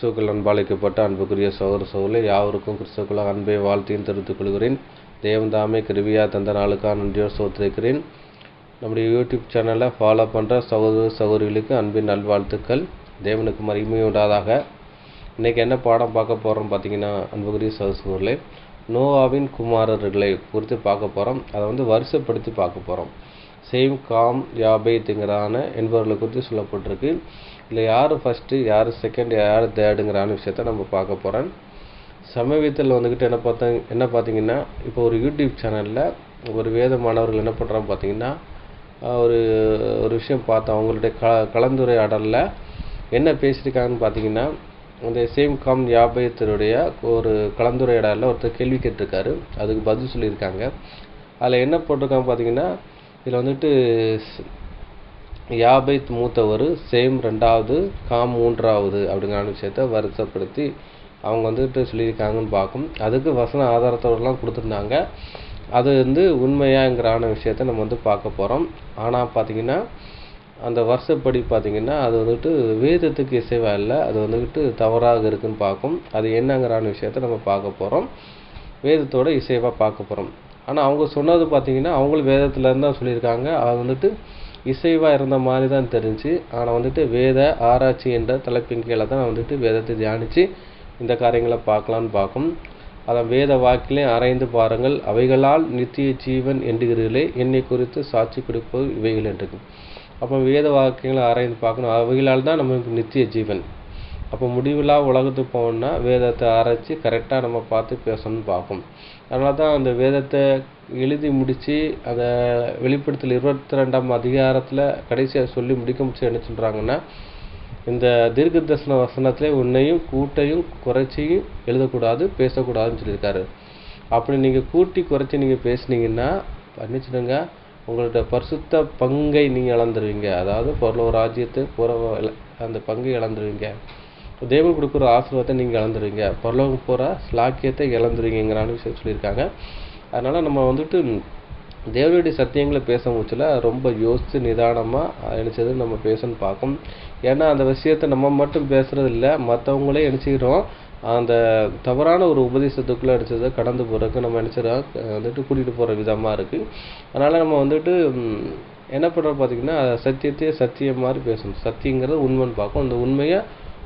கிறிஸ்துவுக்குள் அன்பாளிக்கப்பட்ட அன்புக்குரிய சகோதர சகோதரர்களே, யாவருக்கும் கிறிஸ்துவுக்குள் அன்பை வாழ்த்தையும் தெரிவித்துக் கொள்கிறேன். தேவன் தாமே கிருபையா தந்த நாளுக்காக நன்றியோடு ஸ்தோத்திரிக்கிறேன். நம்முடைய யூடியூப் சேனலை ஃபாலோ பண்ணுற சகோதர சகோதரிகளுக்கு அன்பின் நல்வாழ்த்துக்கள். தேவனுக்கு மகிமை உண்டாதாக. இன்றைக்கி என்ன பாடம் பார்க்க போகிறோம் பார்த்தீங்கன்னா, அன்புக்குரிய சகோதர சகோதரர்களே, நோவாவின் குமாரர்களை குறித்து பார்க்க போகிறோம். அதை வரிசைப்படுத்தி பார்க்க போகிறோம். சேம், காம், யாபேத்துங்கிறான என்பவர்களை குறித்து சொல்லப்பட்டிருக்கு. இல்லை யார் ஃபஸ்ட்டு, யார் செகண்ட், யார் தேர்டுங்கிறான விஷயத்த நம்ம பார்க்க போகிறோம். சமீபத்தில் என்ன பார்த்தீங்கன்னா, இப்போ ஒரு யூடியூப் சேனலில் ஒரு வேத மாணவர்கள் என்ன பண்ணுறாங்க பார்த்தீங்கன்னா, ஒரு ஒரு விஷயம் பார்த்தோம். அவங்களுடைய கலந்துரையாடலில் என்ன பேசியிருக்காங்கன்னு பார்த்தீங்கன்னா, அந்த சேம், காம், யாபேத்தருடைய ஒரு கலந்துரையாடலில் ஒருத்தர் கேள்வி கேட்டிருக்காரு. அதுக்கு பதில் சொல்லியிருக்காங்க. அதில் என்ன போட்டிருக்காங்க பார்த்தீங்கன்னா, இதில் யாபேத் மூத்தவர், சேம் ரெண்டாவது, காம் மூன்றாவது அப்படிங்கிற விஷயத்தை வருத்தப்படுத்தி அவங்க சொல்லியிருக்காங்கன்னு பார்க்கும். அதுக்கு வசன ஆதாரத்தோடலாம் கொடுத்துருந்தாங்க. அது உண்மையாங்கிறான விஷயத்த நம்ம பார்க்க போகிறோம். ஆனால் பார்த்தீங்கன்னா, அந்த வருஷப்படி பார்த்தீங்கன்னா அது வேதத்துக்கு இசைவா இல்லை, அது தவறாக இருக்குன்னு பார்க்கும். அது என்னங்கிறான விஷயத்த நம்ம பார்க்க போகிறோம். வேதத்தோட இசைவாக பார்க்க போகிறோம். ஆனால் அவங்க சொன்னது பார்த்தீங்கன்னா, அவங்களும் வேதத்துலேருந்து தான் சொல்லியிருக்காங்க. அது இசைவாக இருந்த மாதிரி தான் தெரிஞ்சு. ஆனால் வேத ஆராய்ச்சி என்ற தலைப்பின் கீழே தான் வேதத்தை தியானித்து இந்த காரியங்களை பார்க்கலான்னு பார்க்கும். அதான் வேத வாக்கிலே ஆராய்ந்து பாருங்கள், அவைகளால் நித்திய ஜீவன் என்கிறீர்களே, என்னை குறித்து சாட்சி கொடுப்பது இவைகள் என்று. அப்போ வேத வாக்கியங்களை ஆராய்ந்து பார்க்கணும். அவைகளால் தான் நமக்கு நித்திய ஜீவன். அப்போ முடிவில்லா உலகத்துக்கு போகணுன்னா வேதத்தை ஆராய்ச்சி கரெக்டாக நம்ம பார்த்து பேசணும்னு பார்க்கும். அதனால தான் அந்த வேதத்தை எழுதி முடித்து அதை வெளிப்படுத்தல் 22ஆம் அதிகாரத்தில் கடைசியாக சொல்லி முடிக்க முடிச்சு என்ன சொல்கிறாங்கன்னா, இந்த தீர்க்க தரிசன வசனத்திலே உன்னையும் கூட்டையும் குறைச்சியும் எழுதக்கூடாது, பேசக்கூடாதுன்னு சொல்லியிருக்காரு. அப்படி நீங்கள் கூட்டி குறைச்சி நீங்கள் பேசுனீங்கன்னா பண்ணிச்சுடுங்க, உங்களோட பரிசுத்த பங்கை நீங்கள் இழந்துருவீங்க. அதாவது பரலோக ராஜ்யத்தை அந்த பங்கை இழந்துருவீங்க. தேவன் கொடுக்குற ஆசீர்வாதத்தை நீங்கள் இழந்துருவீங்க. பரலோகம் போகிற ஸ்லாக்கியத்தை இழந்துருவீங்கிறான விஷயம் சொல்லியிருக்காங்க. அதனால் நம்ம தேவனுடைய சத்தியங்களை பேச முடிச்சல ரொம்ப யோசித்து நிதானமாக நினச்சது நம்ம பேசணும்னு பார்க்கும். ஏன்னா அந்த விஷயத்தை நம்ம மட்டும் பேசுகிறது இல்லை, மற்றவங்களே நினச்சிக்கிறோம். அந்த தவறான ஒரு உபதேசத்துக்குள்ளே அடித்ததை கடந்து போகிறதுக்கு நம்ம நினச்சிடோம் கூட்டிகிட்டு போகிற விதமாக இருக்குது. அதனால் நம்ம என்ன பண்ணுறோம் பார்த்திங்கன்னா, சத்தியத்தையே சத்தியம் மாதிரி பேசணும். சத்தியங்கிறது உண்மைன்னு பார்க்கும். அந்த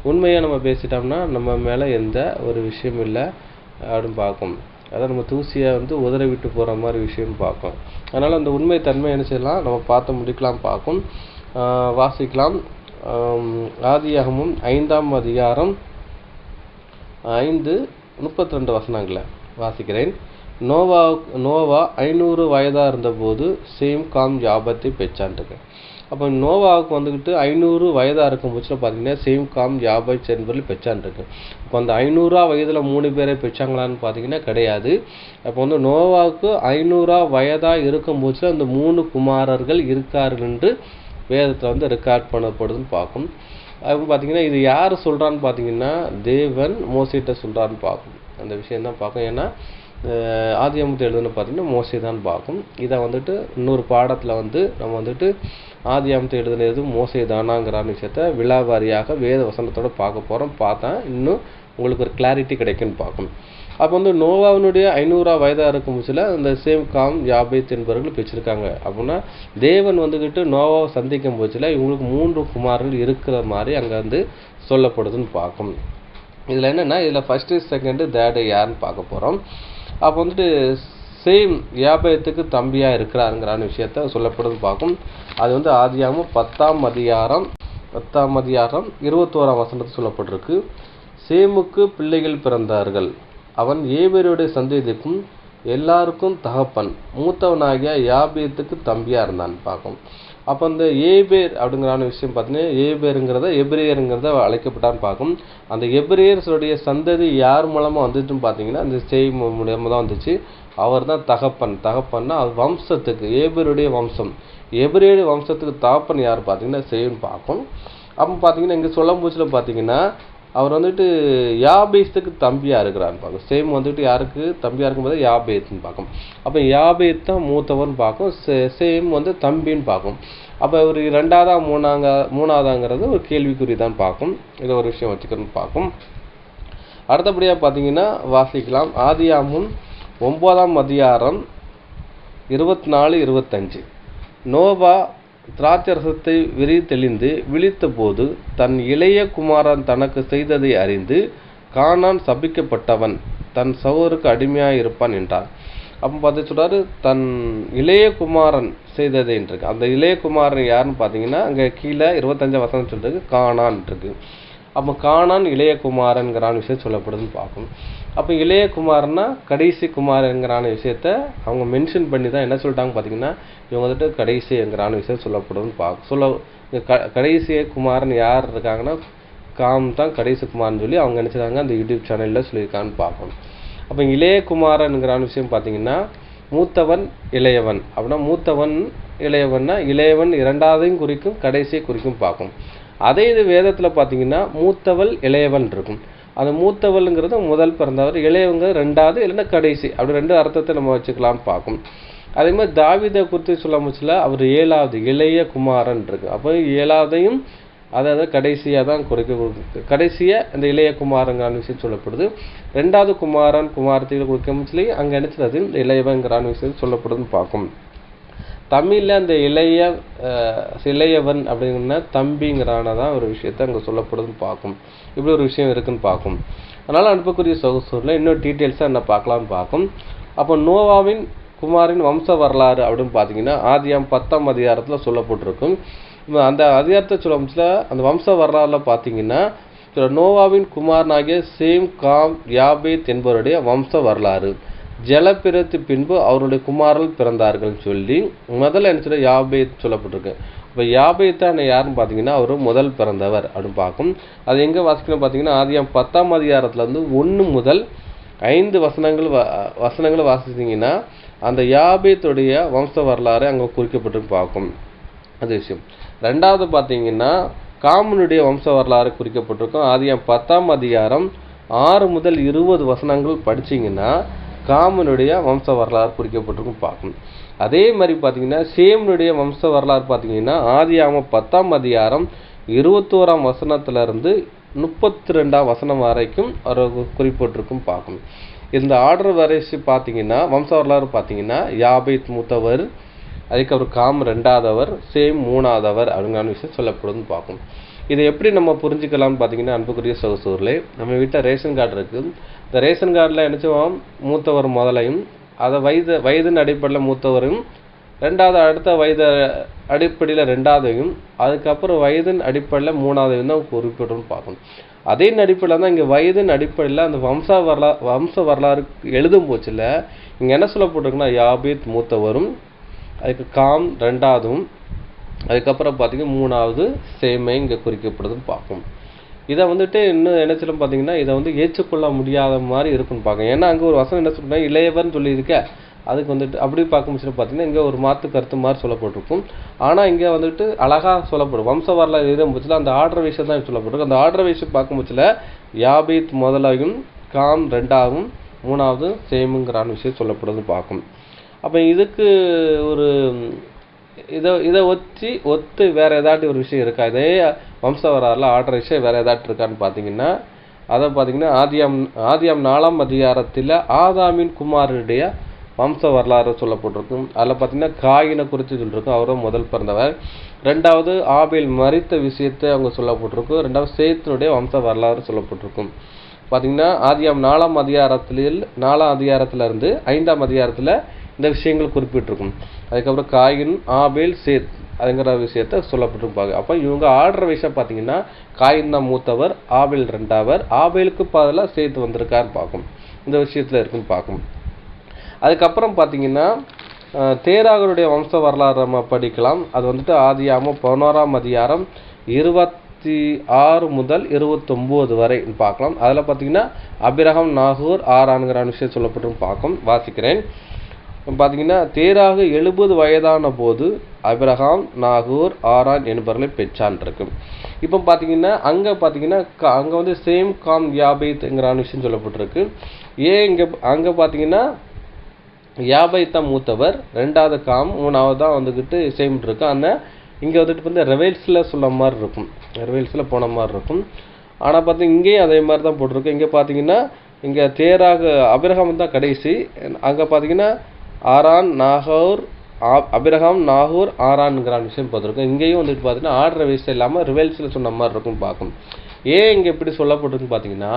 உண்மையாக நம்ம பேசிட்டோம்னா நம்ம மேலே எந்த ஒரு விஷயம் இல்லை அப்படின்னு பார்க்கும். அதான் நம்ம தூசியை உதற விட்டு போகிற மாதிரி விஷயம் பார்க்கும். அதனால் அந்த உண்மை தன்மை என்ன செய்யலாம், நம்ம பார்த்து முடிக்கலாம் பார்க்கும். வாசிக்கலாம். ஆதியாகமம் 5ஆம் அதிகாரம் 5:32 வசனங்களை வாசிக்கிறேன். நோவா 500 வயதாக இருந்தபோது சேம், காம், யாபத்தை பெற்றான்ட்டு. அப்போ நோவாவுக்கு 500 வயதாக இருக்கும் பட்சத்தில் பார்த்தீங்கன்னா சேம், காம், யாபேத் என்பதில் பெற்றான்ருக்கு. இப்போ அந்த 500 வயதில் 3 பேரை பெற்றாங்களான்னு பார்த்தீங்கன்னா கிடையாது. அப்போ நோவாவுக்கு 500 வயதாக இருக்கும் பட்சத்தில் அந்த 3 குமாரர்கள் இருக்கார்கள் என்று வேதத்தில் ரெக்கார்ட் பண்ணப்படுதுன்னு பார்க்கும். அப்போ பார்த்தீங்கன்னா இது யார் சொல்கிறான்னு பார்த்தீங்கன்னா, தேவன் மோசேட்ட சொல்கிறான்னு பார்க்கும். அந்த விஷயந்தான் பார்க்கும். ஏன்னா ஆதியாகமத்தை எழுதுன்னு பார்த்தீங்கன்னா மோசே தான் பார்க்கும். இதை இன்னொரு பாடத்தில் நம்ம ஆதியாகமத்தை எழுதுனது மோசே தானாங்கிறான விஷயத்த விலாவாரியாக வேத வசனத்தோடு பார்க்க போகிறோம். பார்த்தா இன்னும் உங்களுக்கு ஒரு கிளாரிட்டி கிடைக்குன்னு பார்க்கும். அப்போ நோவாவினுடைய 500 வயதாக இருக்கும் போச்சுல அந்த சேம், காம், யாபேத் என்பவர்கள் பெற்றிருக்காங்க. அப்படின்னா தேவன் நோவாவை சந்திக்கும் போச்சுல இவங்களுக்கு 3 குமாரர்கள் இருக்கிற மாதிரி அங்கே சொல்லப்படுதுன்னு பார்க்கும். இதில் என்னென்னா, இதில் ஃபஸ்ட்டு, செகண்டு, தேர்டு யாருன்னு பார்க்க போகிறோம். அப்போ சேம் யாபேத்துக்கு தம்பியாக இருக்கிறாருங்கிறான விஷயத்த சொல்லப்படுதுன்னு பார்க்கும். அது ஆதியாகமம் 10ஆம் அதிகாரம் 21ஆம் வசனத்தில் சொல்லப்பட்டிருக்கு. சேமுக்கு பிள்ளைகள் பிறந்தார்கள், அவன் ஏபேருடைய சந்ததிக்கும் எல்லாருக்கும் தகப்பன், மூத்தவனாகிய யாபேத்துக்கு தம்பியாக இருந்தான்னு பார்க்கும். அப்போ அந்த ஏபேர் அப்படிங்கிறான விஷயம் பார்த்தீங்கன்னா, ஏபேருங்கிறத எபிரேயருங்கிறத அழைக்கப்பட்டான்னு பார்க்கும். அந்த எபிரேயர்ஸுடைய சந்ததி யார் மூலமாக வந்துச்சுன்னு பார்த்தீங்கன்னா அந்த சேம் மூலமாக தான் வந்துச்சு. அவர் தான் தகப்பன்னா அது வம்சத்துக்கு, ஏபேருடைய வம்சம், எபிரேய வம்சத்துக்கு தகப்பன் யார் பார்த்தீங்கன்னா சேம்னு பார்க்கும். அப்போ பார்த்தீங்கன்னா இங்கே சொல்லும் போச்சில் பார்த்தீங்கன்னா அவர் வந்துட்டு யாபேத்துக்கு தம்பியாக இருக்கிறான்னு பார்க்கும். சேம் வந்துட்டு யாருக்கு தம்பியாக இருக்கும்போது யாபேத்துன்னு பார்க்கும். அப்போ யாபேத் தான் மூத்தவன் பார்க்கும், சேம் வந்து தம்பின்னு பார்க்கும். அப்போ ஒரு ரெண்டாவதா மூணாவதாங்கிறது ஒரு கேள்விக்குறி தான் பார்க்கும். இதை ஒரு விஷயம் வச்சுக்கணும்னு பார்க்கும். அடுத்தபடியாக பார்த்தீங்கன்னா வாசிக்கலாம். ஆதியாகமம் 9ஆம் அதிகாரம் 24-25. நோவா திராட்சரசத்தை தெளிந்து விழித்தபோது தன் இளைய குமாரன் தனக்கு செய்ததை அறிந்து, கானான் சபிக்கப்பட்டவன், தன் சகோதரருக்கு அடிமையாக இருப்பான் என்றார். அப்போ பார்த்து சொல்றாரு, தன் இளைய குமாரன் செய்ததை இருக்கு. அந்த இளைய குமாரன் யாருன்னு பார்த்தீங்கன்னா அங்கே கீழே 25 வசனம் சொல்றது கானான் இருக்கு. அப்போ கானான் இளைய குமாரன்கிறான விஷயம் சொல்லப்படுதுன்னு பார்க்கும். அப்போ இளைய குமாரன்னா கடைசி குமாரங்கிறான விஷயத்த அவங்க மென்ஷன் பண்ணி தான் என்ன சொல்லிட்டாங்க பார்த்தீங்கன்னா, இவங்க வந்துட்டு கடைசிங்கிறான விஷயம் சொல்லப்படுதுன்னு கடைசி குமாரன் யார் இருக்காங்கன்னா காம் தான் கடைசி குமாரன் சொல்லி அவங்க நினைச்சாங்க அந்த யூடியூப் சேனலில் சொல்லியிருக்கான்னு பார்க்கணும். அப்போ இளைய குமாரனுங்கிறான விஷயம் பார்த்தீங்கன்னா மூத்தவன் இளையவன் அப்படின்னா, மூத்தவன் இளையவன்னா இளையவன் இரண்டாவதையும் குறிக்கும் கடைசியை குறிக்கும் பார்க்கும். அதே இது வேதத்தில் பார்த்தீங்கன்னா மூத்தவள் இளையவன் இருக்கும். அந்த மூத்தவள்ங்கிறது முதல் பிறந்தவர், இளையவங்க ரெண்டாவது இல்லைன்னா கடைசி, அப்படி ரெண்டு அர்த்தத்தை நம்ம வச்சுக்கலாம் பார்க்கும். அதே மாதிரி தாவீதை குறித்து சொல்ல முச்சில் அவர் 7வது இளைய குமாரன் இருக்கு. அப்போ 7வதையும் அதாவது கடைசியாக தான் கடைசியாக இந்த இளைய குமாரங்கிறான விஷயம் சொல்லப்படுது. 2வது குமாரன் குமாரத்திகள் குறிக்க முச்சிலே அங்கே நினைச்சது இளையவங்கிறான விஷயம் சொல்லப்படுதுன்னு பார்க்கும். தமிழில் அந்த இளையவன் அப்படிங்கன்னா தம்பிங்கிறான தான் ஒரு விஷயத்த அங்கே சொல்லப்படுதுன்னு பார்க்கும். இப்படி ஒரு விஷயம் இருக்குன்னு பார்க்கும். அதனால் அனுப்பக்கூடிய சொகுசூரில் இன்னும் டீட்டெயில்ஸாக என்ன பார்க்கலான்னு பார்க்கும். அப்போ நோவாவின் குமாரின் வம்ச வரலாறு அப்படின்னு பார்த்தீங்கன்னா ஆதியாகமம் 10ஆம் அதிகாரத்தில் சொல்லப்பட்டிருக்கும். அந்த அதிகாரத்தை சொல்ல அந்த வம்ச வரலாறுல பார்த்தீங்கன்னா நோவாவின் குமாரனாகிய சேம், காம், யாபேத் என்பவருடைய வம்ச வரலாறு. ஜலப்பிரத்து பின்பு அவருடைய குமாரர்கள் பிறந்தார்கள் சொல்லி முதல்ல என்ன சொல்ல யாபேத் சொல்லப்பட்டிருக்கு. இப்போ யாபேத் தான் யாருன்னு பார்த்தீங்கன்னா அவர் முதல் பிறந்தவர் அப்படின்னு பார்க்கும். அது எங்கே வாசிக்கணும் பார்த்தீங்கன்னா ஆதியாகமம் 10ஆம் அதிகாரத்தில் 1 முதல் 5 வசனங்கள் வாசிச்சிங்கன்னா அந்த யாபேத்துடைய வம்ச வரலாறு அங்கே குறிக்கப்பட்டு பார்க்கும். அது விஷயம். 2வது பார்த்தீங்கன்னா காமனுடைய வம்ச வரலாறு குறிக்கப்பட்டிருக்கும். ஆதியாகமம் 10ஆம் அதிகாரம் 6 முதல் 20 வசனங்கள் படிச்சிங்கன்னா காமனுடைய வம்ச வரலாறு குறிக்கப்பட்டிருக்கும் பார்க்கும். அதே மாதிரி பார்த்தீங்கன்னா சேமனுடைய வம்ச வரலாறு பார்த்தீங்கன்னா ஆதியாகமம் 10ஆம் அதிகாரம் 21ஆம் வசனத்திலிருந்து 32ஆம் வசனம் வரைக்கும் குறிப்பிட்டிருக்கும் பார்க்கும். இந்த ஆர்டர் வரிசை பார்த்தீங்கன்னா வம்ச வரலாறு பார்த்தீங்கன்னா யாபேத் மூத்தவர், அதுக்கப்புறம் காம் 2வதவர், சேம் 3வதவர் அப்படிங்கிற விஷயம் சொல்லப்படுதுன்னு பார்க்கும். இதை எப்படி நம்ம புரிஞ்சுக்கலாம்னு பார்த்தீங்கன்னா அன்புக்குரிய சொகுசூரில் நம்ம வீட்டில் ரேஷன் கார்டு இருக்குது. இந்த ரேஷன் கார்டில் என்னச்சுவோம் மூத்தவர் முதலையும் அதை வயதின் அடிப்படையில் மூத்தவரையும், 2வது அடுத்த வயது அடிப்படையில் 2வதையும், அதுக்கப்புறம் வயதின் அடிப்படையில் 3வதையும் தான் குறிப்பிட்டுன்னு பார்க்கணும். அதே அடிப்படையில் தான் இங்கே வயதின் அடிப்படையில் அந்த வம்ச வரலாறு எழுதும் போச்சில் இங்கே என்ன சொல்லப்பட்டிருக்குன்னா யாபேத் மூத்தவரும், அதுக்கு காம் 2வதும், அதுக்கப்புறம் பார்த்தீங்கன்னா 3வது சேமை இங்கே குறிக்கப்படுதுன்னு பார்க்கும். இதை வந்துட்டு இன்னும் என்ன சொல்லும் பார்த்தீங்கன்னா இதை வந்து ஏற்றுக்கொள்ள முடியாத மாதிரி இருக்குன்னு பார்க்கும். ஏன்னா அங்கே ஒரு வசனம் என்ன சொல்றேன் இளையவர்னு சொல்லியிருக்க, அதுக்கு வந்துட்டு அப்படி பார்க்கும் போது பார்த்தீங்கன்னா இங்கே ஒரு மாற்று கருத்து மாதிரி சொல்லப்பட்டிருக்கும். ஆனால் இங்கே வந்துட்டு அழகாக சொல்லப்படும் வம்ச வரலாறு எழுதும் போச்சில் அந்த ஆர்டர் விஷயம் தான் சொல்லப்பட்டிருக்கும். அந்த ஆர்டர் விஷயம் பார்க்கும் போச்சில் யாபேத் முதலையும், காம் 2வதும், 3வது சேமுங்கிறான விஷயம் சொல்லப்படுதுன்னு பார்க்கும். அப்போ இதுக்கு ஒரு இதை ஒத்து வேற ஏதாட்டி ஒரு விஷயம் இருக்கா, இதே வம்ச வரலாறுல ஆர்டர் விஷயம் வேற ஏதாட்டு இருக்கான்னு பார்த்தீங்கன்னா அதை பார்த்தீங்கன்னா ஆதியாகமம் 4ஆம் அதிகாரத்தில் ஆதாமின் குமாரனுடைய வம்ச வரலாறு சொல்லப்பட்டிருக்கும். அதில் பார்த்தீங்கன்னா காயினை குறித்து சொல்லியிருக்கும், அவரும் முதல் பிறந்தவர். 2வது ஆபேல் மரித்த விஷயத்தை அவங்க சொல்லப்பட்டிருக்கும். 2வது சேத்தினுடைய வம்ச வரலாறு சொல்லப்பட்டிருக்கும். பார்த்தீங்கன்னா ஆதியாகமம் 4ஆம் அதிகாரத்திலிருந்து 5ஆம் அதிகாரத்தில் இந்த விஷயங்கள் குறிப்பிட்டிருக்கும். அதுக்கப்புறம் காயின், ஆபேல், சேத் அதுங்கிற விஷயத்த சொல்லப்பட்டிருப்பாங்க. அப்போ இவங்க ஆர்டர் விஷயம் பார்த்தீங்கன்னா காயின் தான் மூத்தவர், ஆபேல் 2வதவர், ஆபேலுக்கு பதிலாக சேத் வந்திருக்காருன்னு பார்க்கும். இந்த விஷயத்தில் இருக்குன்னு பார்க்கும். அதுக்கப்புறம் பார்த்தீங்கன்னா தேராகருடைய வம்ச வரலாறு நம்ம படிக்கலாம். அது வந்துட்டு ஆதியாகமம் 11ஆம் அதிகாரம் 26 முதல் 29 வரை பார்க்கலாம். அதில் பார்த்தீங்கன்னா அபிரகாம், நாகூர், ஆரான்கிற விஷயம் சொல்லப்பட்டு பார்க்கும். வாசிக்கிறேன். பார்த்தீங்கன்னா தேராக 70 வயதான போது ஆபிரகாம், நாகூர், ஆரான் என்பவர்களை பெற்றான் இருக்கு. இப்போ பார்த்தீங்கன்னா அங்கே வந்து சேம், காம், யாபேத்ங்கிற விஷயம் சொல்லப்பட்டிருக்கு. அங்கே பார்த்தீங்கன்னா யாபேத் தான் மூத்தவர், 2வது காம், 3வது தான் வந்துக்கிட்டு சேம் இருக்கு. ஆனால் இங்கே வந்துட்டு வந்து ரெவைல்ஸில் சொல்ல மாதிரி இருக்கும், ரெவைல்ஸில் போன மாதிரி இருக்கும். ஆனால் பார்த்தீங்கன்னா இங்கேயும் அதே மாதிரி தான் போட்டிருக்கு. இங்கே பார்த்தீங்கன்னா இங்கே தேராக ஆபிரகாம் தான் கடைசி. அங்கே பார்த்தீங்கன்னா ஆரான், நாகூர், ஆபிரகாம், நாகூர், ஆரான்ங்கிற விஷயம் பார்த்துருக்கோம். இங்கேயும் வந்துட்டு பார்த்தீங்கன்னா ஆர்டர் வயசு இல்லாமல் ரிவெல்ஸில் சொன்ன மாதிரி இருக்கும் பார்க்கும். ஏன் இங்கே எப்படி சொல்லப்பட்டிருக்குன்னு பார்த்தீங்கன்னா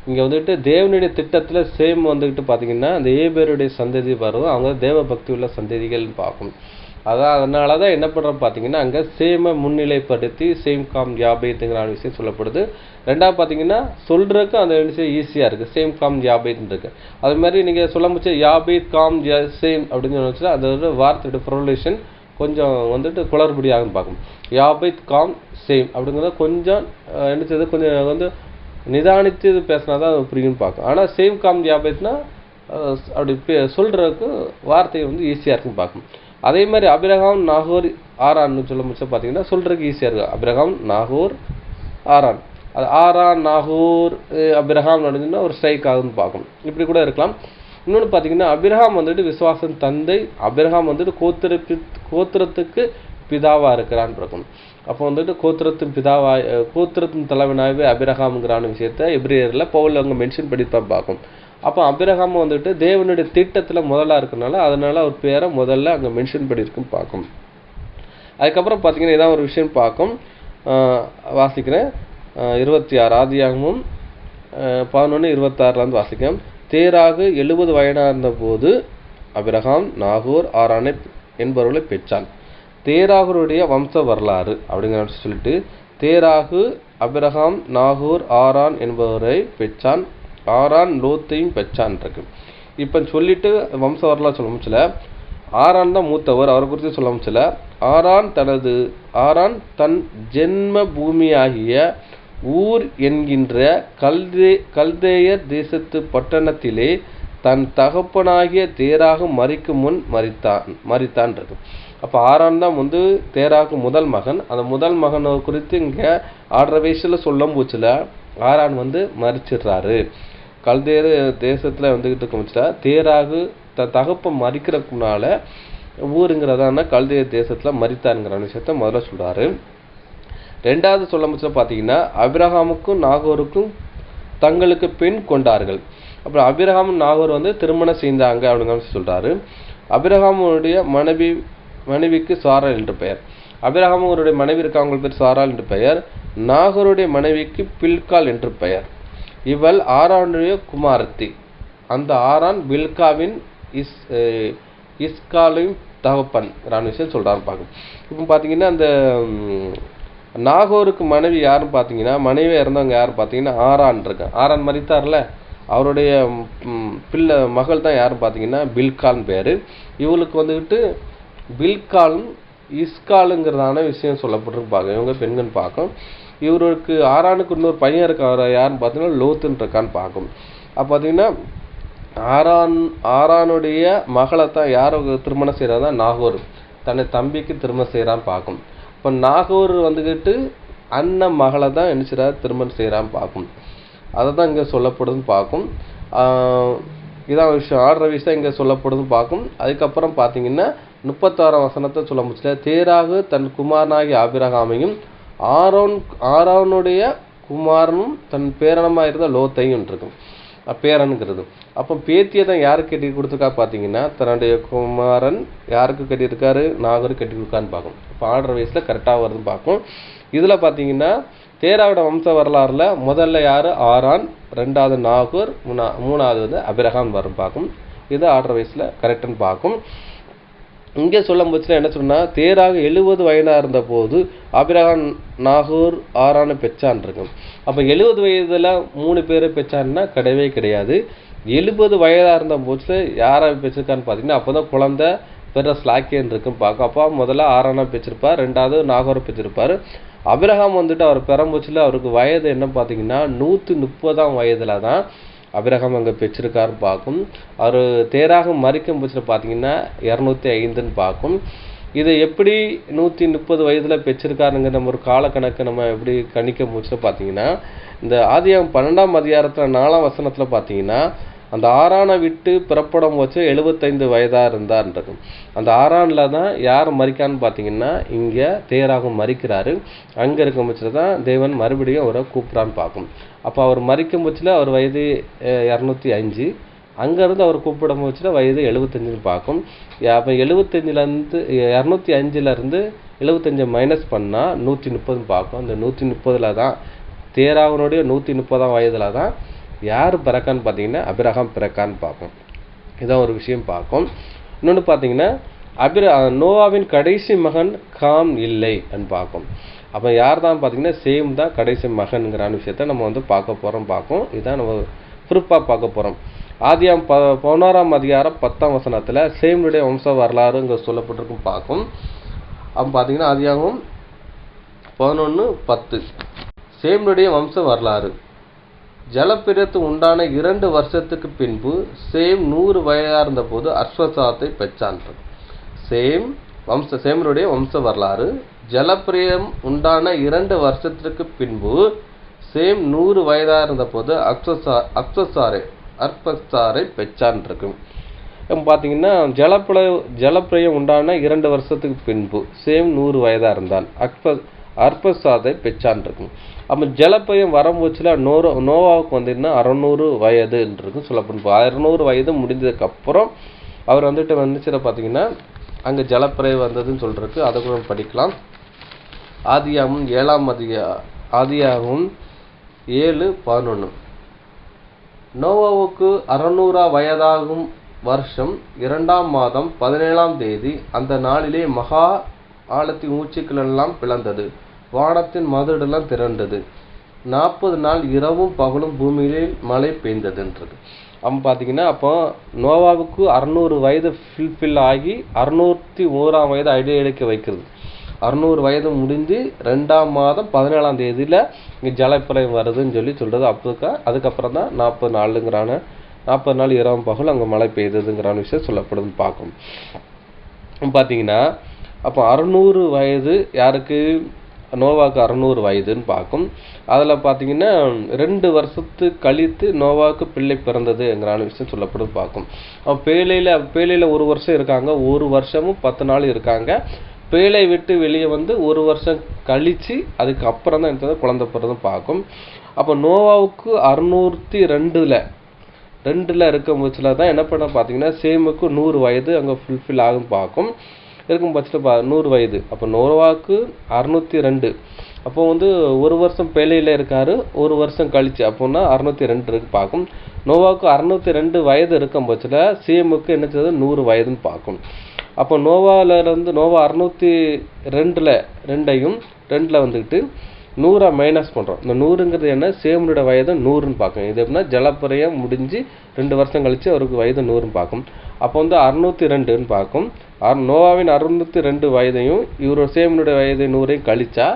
இங்கே வந்துட்டு தேவனுடைய திட்டத்தில் சேம் வந்துக்கிட்டு பார்த்தீங்கன்னா அந்த ஏபேருடைய சந்ததி வரும், அவங்க தேவ பக்தி உள்ள சந்ததிகள்னு பார்க்கும். அதனால தான் என்ன பண்ணுறோம் பார்த்தீங்கன்னா அங்கே சேமை முன்னிலைப்படுத்தி சேம், காம், யாபேத்துங்கிற விஷயம் சொல்லப்படுது. 2வது பார்த்தீங்கன்னா சொல்கிறதுக்கு அந்த விஷயம் ஈஸியாக இருக்குது, சேம், காம், யாபேத்னு இருக்குது. அது மாதிரி நீங்கள் சொல்ல முடிச்ச யாபேத், காம், சேம் அப்படின்னு சொன்னா அதோட வார்த்தையோட ப்ரொனன்சியேஷன் கொஞ்சம் வந்துட்டு குளறுபடியாகுன்னு பார்க்கும். யாபேத், காம், சேம் அப்படிங்கிறத கொஞ்சம் என்னது கொஞ்சம் வந்து நிதானித்து பேசினா தான் அது புரியும்னு பார்க்கும். ஆனால் சேம், காம், யாபேத்னா அப்படி சொல்கிறதுக்கு வார்த்தை வந்து ஈஸியாக இருக்குன்னு பார்க்கும். அதே மாதிரி ஆபிரகாம், நாகூர், ஆரான்னு சொல்ல முடிச்சா பார்த்தீங்கன்னா சொல்கிறதுக்கு ஈஸியாக இருக்குது. ஆபிரகாம், நாகூர், ஆரான். அது ஆரான், நாகூர், ஆபிரகாம் நடந்துன்னா ஒரு ஸ்ட்ரைக் ஆகுதுன்னு பார்க்கும். இப்படி கூட இருக்கலாம். இன்னொன்று பார்த்தீங்கன்னா ஆபிரகாம் வந்துட்டு விசுவாசம் தந்தை, ஆபிரகாம் வந்துட்டு கோத்திரத்துக்கு பிதாவாக இருக்கிறான்னு இருக்கும். அப்போ வந்துட்டு கோத்திரத்தின் தலைவனாகவே ஆபிரகாம்ங்கிறான விஷயத்த எபிரேயரில் பவுல் அவங்க மென்ஷன் பண்ணிப்பா பார்க்கும். அப்போ ஆபிரகாம் வந்துட்டு தேவனுடைய திட்டத்தில் முதலாக இருக்கிறனால அதனால அவர் பேரை முதல்ல அங்கே மென்ஷன் பண்ணியிருக்குன்னு பார்க்கும். அதுக்கப்புறம் பார்த்தீங்கன்னா இதான் ஒரு விஷயம் பார்க்கும். வாசிக்கிறேன் 26 ஆதியாகமும் 11:26 வாசிக்கிறேன். தேராக 70 வயதாக இருந்தபோது ஆபிரகாம், நாகூர், ஆரானை என்பவர்களை பெற்றான். தேராகருடைய வம்ச வரலாறு அப்படிங்கிற சொல்லிட்டு தேராகு ஆபிரகாம், நாகூர், ஆரான் என்பவரை பெற்றான். ஆரான் லோத்தையும் பெற்றான் இருக்கு. இப்போ சொல்லிட்டு வம்ச வரலாறு சொல்ல முடியல. ஆரான் தான் மூத்தவர், அவரை குறித்து சொல்ல முடியல. ஆரான் தன் ஜென்ம பூமியாகிய ஊர் என்கின்ற கல்தேயர் தேசத்து பட்டணத்திலே தன் தகப்பனாகிய தேராகு மரிக்கும் முன் மரித்தான் இருக்கு. அப்போ ஆரான் தான் வந்து தேராகு முதல் மகன். அந்த முதல் மகனை குறித்து இங்கே ஆர்டர் வயசில் சொல்லும் போச்சுல ஆரான் வந்து மரிச்சிடுறாரு. கல்தேர் தேசத்தில் வந்துக்கிட்டு இருக்க முடிச்சா தேராகு தகப்பன் மறிக்கிறதுக்கு முன்னால ஊருங்கிறதான கல்தேர் தேசத்தில் மரித்தாருங்கிற விஷயத்த முதல்ல சொல்கிறாரு. 2வது சொல்ல முடிச்சா பார்த்தீங்கன்னா ஆபிரகாமுக்கும் நாகூருக்கும் தங்களுக்கு பெண் கொண்டார்கள். அப்புறம் ஆபிரகாமும் நாகூர் வந்து திருமணம் செய்தாங்க அப்படிங்கிற சொல்கிறாரு. ஆபிரகாமுடைய மனைவிக்கு சாராள் என்று பெயர். ஆபிரகாமுடைய மனைவி இருக்கவங்க பேர் சாராள் என்று பெயர். நாகூருடைய மனைவிக்கு பில்கால் என்று பெயர். இவள் ஆரானுடைய குமாரத்தி. அந்த ஆரான் பில்காவின் இஸ்காலையும் தகப்பன் விஷயம் சொல்கிறான்னு பார்க்கும். இப்போ பார்த்தீங்கன்னா அந்த நாகூருக்கு மனைவி யாருன்னு பார்த்தீங்கன்னா மனைவியாக இருந்தவங்க யார் பார்த்தீங்கன்னா ஆரான் இருக்கான். ஆரான் மரித்தார்ல அவருடைய மகள் தான் யாருன்னு பார்த்தீங்கன்னா பில்கால்னு பேர். இவளுக்கு வந்துக்கிட்டு பில்காலும் இஸ்காலுங்கிறதான விஷயம் சொல்லப்பட்டிருக்கு பார்க்க. இவங்க பெண்கள் பார்க்கும். இவருக்கு ஆரானுக்கு இன்னொரு பையன் இருக்க யாருன்னு பார்த்தீங்கன்னா லோத்துன்னு இருக்கான்னு பார்க்கும். அப்போ பார்த்தீங்கன்னா ஆரானுடைய மகளை தான் யாரை திருமணம் செய்கிறாங்க நாகூர் தன்னை தம்பிக்கு திருமணம் செய்கிறான்னு பார்க்கும். இப்போ நாகூர் வந்துக்கிட்டு அண்ணன் மகளை தான் என்ன செய்கிறார் திருமணம் செய்கிறான்னு பார்க்கும். அதை தான் இங்கே சொல்லப்படுதுன்னு பார்க்கும். இதான் விஷயம் ஆர்டர் விஷயம் இங்கே சொல்லப்படுதுன்னு பார்க்கும். அதுக்கப்புறம் பார்த்தீங்கன்னா 36 வசனத்தை சொல்ல முடியல. தேராகு தன் குமாரனாகிய ஆபிரகாமையும் ஆரோனுடைய குமாரனும் தன் பேரனமாக இருந்த லோத்தையும் இருக்கும் பேரனுங்கிறது. அப்போ பேத்தியை தான் யாருக்கு கட்டி கொடுத்துருக்கா பார்த்தீங்கன்னா தன்னுடைய குமாரன் யாருக்கு கட்டியிருக்காரு நாகூர் கட்டி கொடுக்கான்னு பார்க்கும். இப்போ ஆர்டர் வயசில் கரெக்டாக வருதுன்னு பார்க்கும். இதில் பார்த்தீங்கன்னா தேராவோட வம்ச வரலாறுல முதல்ல யார் ஆரான், 2வது நாகூர், 3வது வந்து ஆபிரகாம் வரும் பார்க்கும். இது ஆர்டர் வயசில் கரெக்டுன்னு பார்க்கும். இங்கே சொல்லும் போச்சுன்னா என்ன சொன்னால் தேராக 70 வயதாக இருந்த போது ஆபிரகாம், நாகூர், ஆரானை பெற்றான் இருக்கும். அப்போ 70 வயதில் 3 பேரை பெற்றான்னா கிடையவே கிடையாது. 70 வயதாக இருந்த போச்சு யாரை பெற்றிருக்கான்னு பார்த்தீங்கன்னா அப்போ தான் குழந்தை பெற ஸ்லாக்கியன் இருக்குன்னு பார்க்கும். அப்போ முதல்ல ஆரானை பெற்றிருப்பார், 2வது நாகூரை பெற்றிருப்பார். ஆபிரகாம் வந்துட்டு அவர் பெறம்போச்சில் அவருக்கு வயது என்ன பார்த்தீங்கன்னா 130ஆம் வயதில் தான் அபிரகாம் அங்கே பெற்றிருக்காருன்னு பார்க்கும். அவர் தேராக மரிக்கும் பட்சத்தில் பார்த்தீங்கன்னா 205ன்னு பார்க்கும். இதை எப்படி 130 வயதில் பெற்றிருக்காருங்கிற நம்ம ஒரு காலக்கணக்கு நம்ம எப்படி கணிக்க முடிச்சுட்டு பார்த்தீங்கன்னா, இந்த ஆதியாகமம் 12ஆம் அதிகாரத்தில் 4ஆம் வசனத்தில் பார்த்தீங்கன்னா, அந்த ஆரானை விட்டு பிறப்படம் வச்சு 75 வயதாக இருந்தார்ன்றது. அந்த ஆரானில் தான் யார் மரிக்கான்னு பார்த்தீங்கன்னா, இங்கே தேராக மரிக்கிறாரு. அங்கே இருக்கும் பட்சத்தில் தான் தேவன் மறுபடியும் அவரை கூப்பிட்றான்னு பார்க்கும். அப்போ அவர் மரிக்கும் பட்சத்தில் அவர் வயது 205, அங்கேருந்து அவர் கூப்பிடும் பட்சத்தில் வயது 75ன்னு பார்க்கும். அப்போ 75லேருந்து 205லேருந்து 75 மைனஸ் பண்ணால் 130ன்னு பார்க்கும். அந்த 130ல் தான் தேராகனுடைய 130ஆம் வயதில் தான் யார் பிறக்கான்னு பார்த்தீங்கன்னா அபிரகாம் பிறக்கான்னு பார்க்கும். இதான் ஒரு விஷயம் பார்க்கும். இன்னொன்று பார்த்தீங்கன்னா நோவாவின் கடைசி மகன் காம் இல்லை அப்படின்னு பார்க்கும். அப்போ யார் தான் பார்த்தீங்கன்னா சேம் தான் கடைசி மகன்கிற விஷயத்த நம்ம பார்க்க போகிறோம். இதான் நம்ம குறிப்பாக பார்க்க போகிறோம். ஆதியாம் 11ஆம் அதிகாரம் 10ஆம் வசனத்தில் சேமுடைய வம்ச வரலாறு இங்கே சொல்லப்பட்டிருக்கும் பார்க்கும். அப்போ பார்த்தீங்கன்னா ஆதியாகம் 11:10 சேமுடைய வம்ச வரலாறு. ஜலப்பிரத்து உண்டான 2 வருஷத்துக்கு பின்பு சேம் 100 வயதாக இருந்தபோது அர்பக்சாத்தை பெற்றான். சேமருடைய வம்ச வரலாறு. ஜலப்பிரியம் உண்டான 2 வருஷத்திற்கு பின்பு சேம் 100 வயதாக இருந்தபோது அர்பக்சாரை பெற்றான் இருக்கு. பார்த்தீங்கன்னா ஜலப்பிரியம் உண்டான 2 வருஷத்துக்கு பின்பு சேம் 100 வயதாக இருந்தான். அர்பக்சாதை பெற்றான் இருக்கும். அப்போ ஜலப்பிரியம் வரும்போச்சுல நோவாவுக்கு வந்துன்னா 600 வயதுன்றது சொல்லப்படும். 600 வயது முடிஞ்சதுக்கப்புறம் அவர் வந்துச்சுல பார்த்தீங்கன்னா அங்கே ஜலப்பிரியம் வந்ததுன்னு சொல்றதுக்கு அதை கூட படிக்கலாம். ஆதியாகமம் 7:11 நோவாவுக்கு 600 வயதாகும் வருஷம் 2ஆம் மாதம் 17ஆம் தேதி அந்த நாளிலே மகா ஆழத்தின் ஊற்றுக்களெல்லாம் பிளந்தது, வானத்தின் மதுடெல்லாம் திரண்டது, 40 நாள் இரவும் பகலும் பூமியிலே மழை பெய்ந்ததுன்றது. அப்போ பார்த்தீங்கன்னா அப்போ நோவாவுக்கு 600 வயது ஃபில்ஃபில் ஆகி 601ஆம் வயது அடியெடுக்க வைக்கிறது. 600 வயது முடிஞ்சு 2ஆம் மாதம் 17ஆம் தேதியில் இங்கே ஜலப்பிரளயம் வருதுன்னு சொல்கிறது. அதுக்கப்புறம் தான் 40 நாளுங்கிறான 40 நாள் இரவும் பகலும் அங்கே மழை பெய்ததுங்கிறான விஷயம் சொல்லப்படுதுன்னு பார்க்கும். பார்த்தீங்கன்னா அப்போ 600 வயது யாருக்கு? நோவாவுக்கு 600 வயதுன்னு பார்க்கும். அதில் பார்த்தீங்கன்னா 2 வருஷத்து கழித்து நோவாவுக்கு பிள்ளை பிறந்ததுங்கிறான விஷயம் சொல்லப்படுது பார்க்கும். பேழையில் 1 வருஷம் இருக்காங்க, 1 வருஷமும் 10 நாள் இருக்காங்க. பேழை விட்டு வெளியே 1 வருஷம் கழித்து அதுக்கப்புறம் தான் எனக்கு குழந்தை பிறதும் பார்க்கும். அப்போ நோவாவுக்கு 602ல் இருக்கும் பட்சத்தில் தான் என்ன பண்ண பார்த்தீங்கன்னா சேமுக்கு 100 வயது அங்கே ஃபுல்ஃபில் ஆகும் பார்க்கும். இருக்கும் பட்சத்தில் 100 வயது. அப்போ நோவாவுக்கு 602. அப்போ 1 வருஷம் பேழையில் இருக்காரு, 1 வருஷம் கழிச்சு அப்போன்னா 602 இருக்கு பார்க்கும். நோவாவுக்கு 602 வயது இருக்கும் பட்சத்தில் சேமுக்கு என்ன செய்யுது 100 வயதுன்னு பார்க்கும். அப்போ நோவா 602ல் வந்துக்கிட்டு 100 மைனஸ் பண்ணுறோம். இந்த 100ங்கிறது என்ன? சேமனுடைய வயது 100ன்னு பார்க்கும். இது எப்படின்னா ஜலப்பிரயம் முடிஞ்சு 2 வருஷம் கழிச்சு அவருக்கு வயது 100ன்னு பார்க்கும். அப்போ 602ன்னு பார்க்கும். நோவாவின் 602 வயதையும் இவரோட சேமனுடைய வயது 100ஐயும் கழிச்சா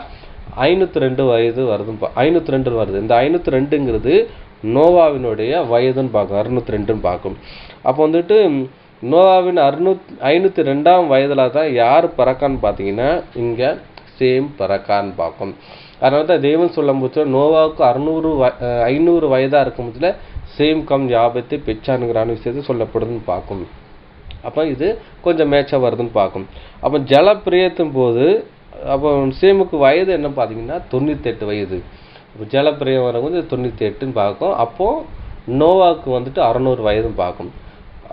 502 வயது வருதுன்னு 502 வருது. இந்த 502ங்கிறது நோவாவினுடைய வயதுன்னு பார்க்கும், 602ன்னு பார்க்கும். அப்போ நோவாவின் 502ஆம் வயதில் தான் யார் பிறக்கான்னு பார்த்தீங்கன்னா இங்கே சேம் பிறக்கான்னு பார்க்கும். அதனால தான் தெய்வம் சொல்லும் போது நோவாவுக்கு 500 வயதாக இருக்கும் போதுல சேம் கம் யாபத்தை பெற்றானுங்கிறான விஷயத்தை சொல்லப்படுதுன்னு பார்க்கும். அப்போ இது கொஞ்சம் மேட்சாக வருதுன்னு பார்க்கும். அப்போ ஜலப்பிரியத்தும் போது அப்போ சேமுக்கு வயது என்ன பார்த்தீங்கன்னா 98 வயது. இப்போ ஜலப்பிரியம் வரவங்க 98ன்னு பார்க்கும். அப்போது நோவாவுக்கு 600 வயதுன்னு பார்க்கும்.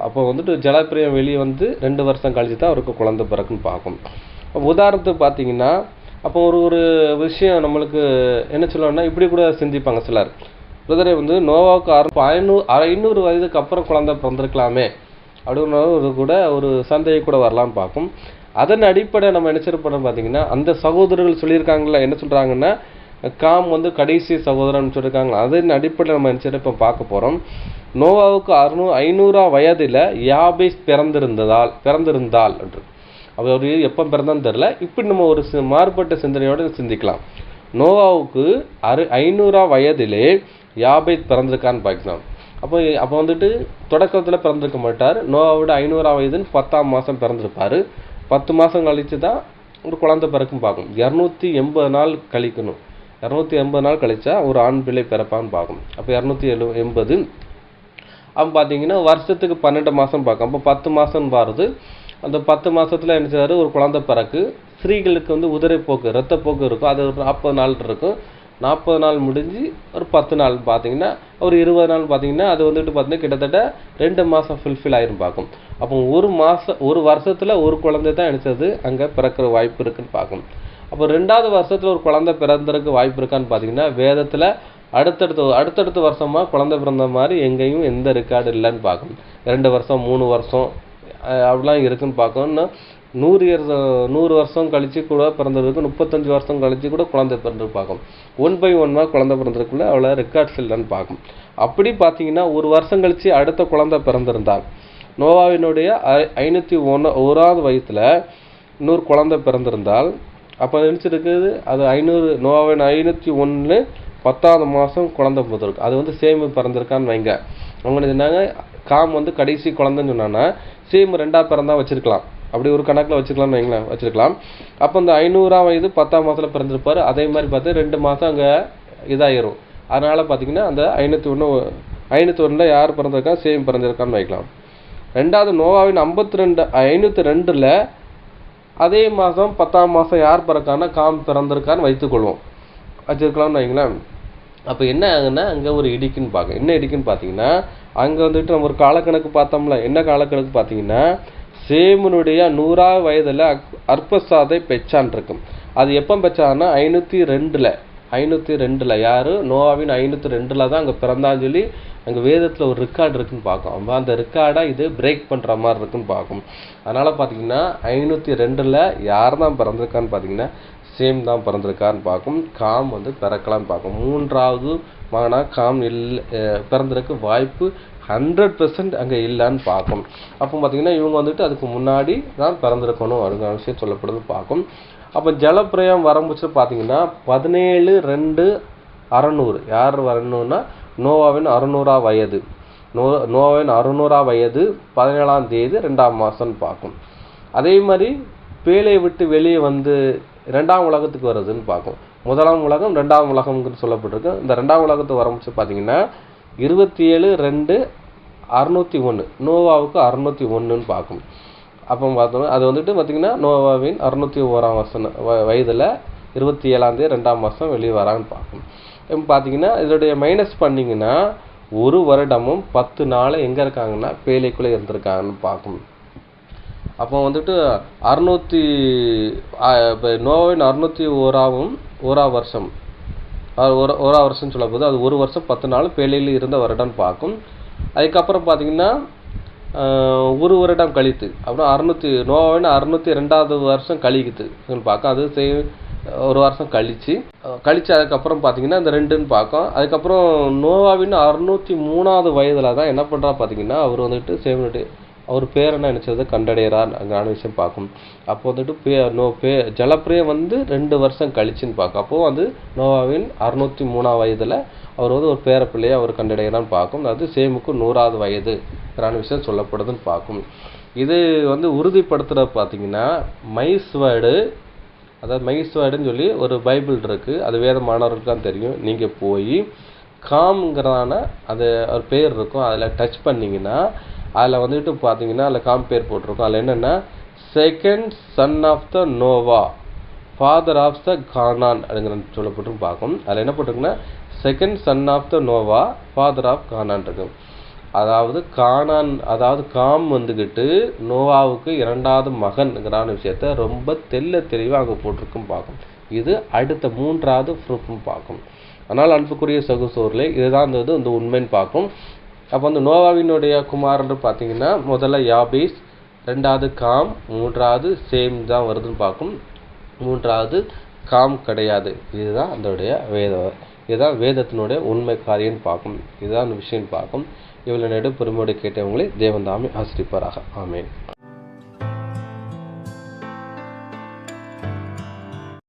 அப்போ ஜலப்பிரியம் வெளியே 2 வருஷம் கழிச்சு தான் அவருக்கு குழந்தை பிறக்குன்னு பார்க்கும். உதாரணத்துக்கு பார்த்தீங்கன்னா அப்போ ஒரு விஷயம் நம்மளுக்கு என்ன சொல்லணும்னா இப்படி கூட சிந்திப்பாங்க சிலர். பிரதரை நோவாவுக்கு 500 வயதுக்கு அப்புறம் குழந்தை பிறந்திருக்கலாமே அப்படின்னு கூட ஒரு சந்தேகம் கூட வரலான்னு பார்க்கும். அதன் அடிப்படை நம்ம என்ன பண்ண பார்த்தீங்கன்னா அந்த சகோதரர்கள் சொல்லியிருக்காங்களா என்ன சொல்கிறாங்கன்னா காம் கடைசி சகோதரன் சொல்லியிருக்காங்க. அதன் அடிப்படையில் நம்ம என்ன இப்போ பார்க்க போகிறோம். நோவாவுக்கு 500ஆம் வயதில் யாபேஸ் பிறந்திருந்தால் என்று அவர் எப்போ பிறந்தான்னு தெரில. இப்படி நம்ம ஒரு மாறுபட்ட சிந்தனையோடு சிந்திக்கலாம். நோவாவுக்கு 500ஆம் வயதிலே யாபேஸ் பிறந்திருக்கான்னு பார்க்கலாம். அப்போ வந்துட்டு தொடக்கத்தில் பிறந்திருக்க மாட்டார். நோவாவோட 500ஆம் வயதுன்னு 10ஆம் மாதம் பிறந்திருப்பார். 10 மாதம் கழித்து தான் ஒரு குழந்தை பிறக்கும் பார்க்கும். 280 நாள் கழிக்கணும். 280 நாள் கழிச்சா ஒரு ஆண் பிள்ளை பிறப்பான்னு பார்க்கும். அப்போ 280 அவன் பார்த்தீங்கன்னா வருஷத்துக்கு 12 மாதம் பார்க்கும். அப்போ 10 மாதம் பாருது. அந்த 10 மாதத்தில் என்ன செய்வார், ஒரு குழந்தை பிறக்கு. ஸ்திரீகளுக்கு வந்து உதிரைப்போக்கு இரத்தப்போக்கு இருக்கும். அது ஒரு 40 நாள் இருக்கும். 40 நாள் முடிஞ்சு ஒரு 10 நாள் பார்த்தீங்கன்னா ஒரு 20 நாள் பார்த்தீங்கன்னா அது வந்துட்டு பார்த்தீங்கன்னா கிட்டத்தட்ட 2 மாதம் ஃபுல்ஃபில் ஆயிரும் பார்க்கும். அப்போ ஒரு வருஷத்தில் ஒரு குழந்தை தான் நினச்சது அங்கே பிறக்கிற வாய்ப்பு இருக்குன்னு பார்க்கும். அப்போ 2வது வருஷத்தில் ஒரு குழந்தை பிறந்ததுக்கு வாய்ப்பு இருக்கான்னு பார்த்தீங்கன்னா வேதத்தில் அடுத்தடுத்த வருஷமாக குழந்தை பிறந்த மாதிரி எங்கேயும் எந்த ரெக்கார்டு இல்லைன்னு பார்க்கும். 2 வருஷம் 3 வருஷம் அப்படிலாம் இருக்குன்னு பார்க்கணும்னா 100 வருஷம் கழிச்சு கூட பிறந்ததுக்கு 35 வருஷம் கழிச்சு கூட குழந்தை பிறந்து பார்க்கும். 1 by 1 குழந்தை பிறந்திருக்குள்ள அவ்வளோ ரெக்கார்ட்ஸ் இல்லைன்னு பார்க்கும். அப்படி பார்த்தீங்கன்னா ஒரு வருஷம் கழிச்சு அடுத்த குழந்தை பிறந்திருந்தால் நோவாவினுடைய 501ஆவது வயதில் இன்னொரு குழந்தை பிறந்திருந்தால் அப்போ நினச்சிருக்குது அது 500 நோவாவின் 501 10ஆவது மாதம் குழந்தை பிறந்திருக்கு. அது வந்து சேமு பிறந்திருக்கான்னு வைங்க. அவங்க சொன்னாங்க காம் வந்து கடைசி குழந்தைன்னு சொன்னாங்கன்னா சேமு 2ஆ பிறந்தா வச்சிருக்கலாம். அப்படி ஒரு கணக்கில் வச்சுக்கலாம்னு வைங்களேன், வச்சிருக்கலாம். அப்போ இந்த 500ஆம் வயது 10ஆம் மாதத்தில் பிறந்திருப்பார். அதே மாதிரி பார்த்து 2 மாதம் அங்கே இதாகிரும். அதனால் பார்த்தீங்கன்னா அந்த 501 யார் பிறந்திருக்கா, சேம் பிறந்திருக்கான்னு வைக்கலாம். 2வது நோவாவின் 502 அதே மாதம் 10ஆம் மாதம் யார் பிறக்கான்னா காம் பிறந்திருக்கான்னு வச்சுருக்கலாம்னு வைங்களேன். அப்போ என்ன ஆகுன்னா அங்கே ஒரு இடிக்குன்னு பார்க்க. என்ன இடிக்குன்னு பார்த்தீங்கன்னா அங்கே வந்துட்டு நம்ம ஒரு காலக்கணக்கு பார்த்தோம்ல. என்ன காலக்கணக்கு பார்த்தீங்கன்னா சேமுனுடைய 100ஆவது வயதில் அர்பசாதை பெச்சான் இருக்கும். அது எப்போ பெச்சான்னா 502 யார் நோவாவின் 502 தான் அங்கே பிறந்தான்னு சொல்லி அங்கே வேதத்தில் ஒரு ரெக்கார்டு இருக்குன்னு பார்க்கும். அந்த ரெக்கார்டை இது பிரேக் பண்ணுற மாதிரி இருக்குன்னு பார்க்கும். அதனால் பார்த்தீங்கன்னா 502 யார் தான் பிறந்திருக்கான்னு பார்த்தீங்கன்னா சேம் தான் பிறந்திருக்கான்னு பார்க்கும். காம் வந்து பிறக்கலான்னு பார்க்கும். 3வது மகனாக காம் பிறந்திருக்க வாய்ப்பு 100% அங்கே இல்லைன்னு பார்க்கும். அப்போ பார்த்தீங்கன்னா இவங்க வந்துட்டு அதுக்கு முன்னாடி தான் பிறந்திருக்கணும் அப்படிங்கிற விஷயம் சொல்லப்படுது பார்க்கும். அப்போ ஜலப்பிரயம் வரம்புச்சு பார்த்தீங்கன்னா 17/2/600 யார் வரணும்னா நோவாவின் 600ஆம் வயது. நோவாவின் 600ஆம் வயது 17ஆம் தேதி 2ஆம் மாதம்னு பார்க்கும். அதே மாதிரி பேழையை விட்டு வெளியே வந்து 2ஆம் உலகத்துக்கு வருதுன்னு பார்க்கும். 1ஆம் உலகம் 2ஆம் உலகம்னு சொல்லப்பட்டிருக்கு. இந்த 2ஆம் உலகத்துக்கு வரம்பிச்சு பார்த்தீங்கன்னா 27/2/601 நோவாவுக்கு 601ன்னு பார்க்கும். அப்போ பார்த்தோம்னா அது வந்துட்டு பார்த்தீங்கன்னா நோவாவின் 601ஆம் வயதில் 27ஆம் தேதி 2ஆம் மாதம் வெளியே வரான்னு பார்க்கும். இப்போ பார்த்தீங்கன்னா இதோடைய மைனஸ் பண்ணிங்கன்னா 1 வருடமும் 10 நாள் எங்கே இருக்காங்கன்னா பேழைக்குள்ளே இருந்திருக்காங்கன்னு பார்க்கும். அப்போ வந்துட்டு நோவாவின் 601ஆம் வருஷம் ஓரா வருஷம் சொல்ல போது அது 1 வருஷம் 10 நாள் பேழையில் இருந்த வருடம் பார்க்கும். அதுக்கப்புறம் பார்த்தீங்கன்னா 1 வருடம் கழித்து அப்புறம் நோவாவின் 602ஆவது வருஷம் கழிக்குதுன்னு பார்க்கும். அது 1 வருஷம் கழிச்சு அதுக்கப்புறம் பார்த்தீங்கன்னா இந்த 2ன்னு பார்க்கும். அதுக்கப்புறம் நோவாவின் 603ஆவது வயதில் தான் என்ன பண்ணுறா பார்த்தீங்கன்னா அவர் வந்துட்டு சேவனுடைய அவர் பேர் என்ன நினச்சதை கண்டடைகிறார் அங்கான விஷயம் பார்க்கும். அப்போ வந்துட்டு ஜலப்பிரயம் வந்து 2 வருஷம் கழிச்சுன்னு பார்க்கும். அப்போது வந்து நோவாவின் 603ஆம் வயதில் அவர் வந்து ஒரு பேரப்பிள்ளையை அவர் கண்டடைகிறான்னு பார்க்கும். அது சேமுக்கு 100ஆவது வயதுங்கிற விஷயம் சொல்லப்படுதுன்னு பார்க்கும். இது வந்து உறுதிப்படுத்துகிற பார்த்தீங்கன்னா மைஸ்வேர்டுன்னு சொல்லி ஒரு பைபிள் இருக்குது. அது வேத மாணவர்களுக்கு தான் தெரியும். நீங்கள் போய் காம்ங்கிறதான அது ஒரு பேர் இருக்கும். அதில் டச் பண்ணிங்கன்னா அதில் வந்துட்டு பார்த்தீங்கன்னா அதில் காம் பேர் போட்டிருக்கும். அதில் என்னென்னா second son of the Noah father of the Canaan அப்படிங்கிற சொல்லப்பட்டு பார்க்கும். அதில் என்ன போட்டிருக்குன்னா second son of the Noah father of Canaan இருக்கும். அதாவது காம் வந்துக்கிட்டு நோவாவுக்கு 2வது மகன்கிறான விஷயத்த ரொம்ப தெளிவாக அங்கே போட்டிருக்கும் பார்க்கும். இது அடுத்த 3வது ப்ரூஃப்னு பார்க்கும். அதனால் அன்புக்குரிய சகோதரர்களே இதுதான் இந்த உண்மைன்னு பார்க்கும். அப்போ வந்து நோவாவினுடைய குமாரன்னு பார்த்தீங்கன்னா முதல்ல யாபேஸ், 2வது காம், 3வது சேம் தான் வருதுன்னு பார்க்கும். 3வது காம் கிடையாது. இதுதான் வேதத்தினுடைய உண்மை காரியம்னு பார்க்கும். இதுதான் விஷயம் பார்க்கும். இவ்வளோ நேரம் பொறுமையோடு கேட்டவங்களை தேவன் தாமே ஆசீர்வதிப்பாராக. ஆமென்.